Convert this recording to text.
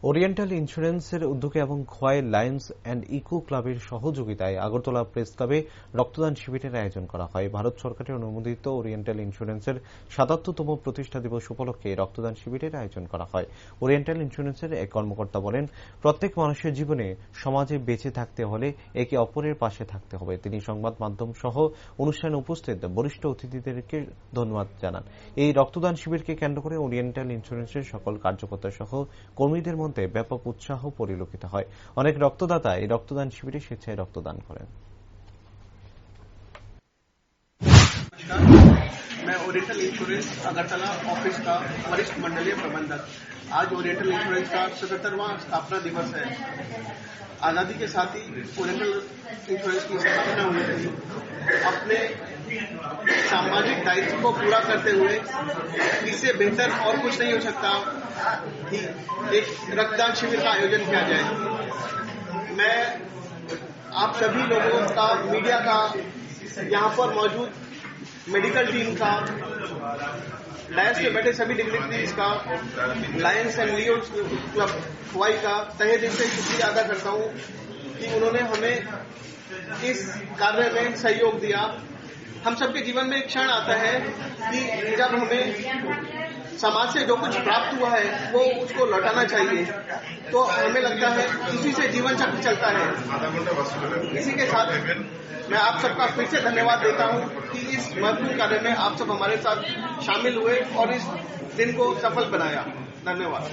Oriental ইন্স্যুরেন্সের উদ্যোগে এবং খোয়াই লায়ন্স অ্যান্ড ইকো ক্লাবের সহযোগিতায় আগরতলা প্রেস ক্লাবে রক্তদান শিবিরের আয়োজন করা হয়। ভারত সরকারের অনুমোদিত ওরিয়েন্টাল ইন্স্যুরেন্সের ৭৭তম প্রতিষ্ঠা দিবস উপলক্ষে রক্তদান শিবিরের আয়োজন করা হয়। ওরিয়েন্টাল ইন্স্যুরেন্সের এক কর্মকর্তা বলেন, প্রত্যেক মানুষের জীবনে সমাজে বেঁচে থাকতে হলে একে অপরের পাশে থাকতে হবে। তিনি সংবাদ মাধ্যম সহ অনুষ্ঠানে উপস্থিত বরিষ্ঠ অতিথিদেরকে ধন্যবাদ জানান। এই রক্তদান শিবিরকে কেন্দ্র করে ওরিয়েন্টাল ইন্স্যুরেন্সের সকল কার্যকর্তা সহ কর্মীদের মধ্যে ব্যাপক উৎসাহ পরিলক্ষিত হয়। অনেক রক্তদাতা এই রক্তদান শিবিরে স্বেচ্ছায় রক্তদান করেন। मैं ओरिएंटल इंश्योरेंस अगरतला ऑफिस का वरिष्ठ मंडलीय प्रबंधक। आज ओरिएंटल इंश्योरेंस का 77वां स्थापना दिवस है। आजादी के साथ ही ओरिएंटल इंश्योरेंस की स्थापना हुई थी। अपने सामाजिक दायित्व को पूरा करते हुए इससे बेहतर और कुछ नहीं हो सकता कि एक रक्तदान शिविर का आयोजन किया जाए। मैं आप सभी लोगों का, मीडिया का, यहाँ पर मौजूद मेडिकल टीम का, डायस पे बैठे सभी डिग्निटरीज का, Lions and Leo club Khowai का तहे दिल से शुक्रिया अदा करता हूँ कि उन्होंने हमें इस कार्य में सहयोग दिया। हम सबके जीवन में एक क्षण आता है कि जब हमें समाज से जो कुछ प्राप्त हुआ है वो उसको लौटाना चाहिए, तो हमें लगता है इसी से जीवन चक्र चलता है। इसी के साथ मैं आप सबका फिर से धन्यवाद देता हूं कि इस महत्वपूर्ण कार्य में आप सब हमारे साथ शामिल हुए और इस दिन को सफल बनाया। धन्यवाद।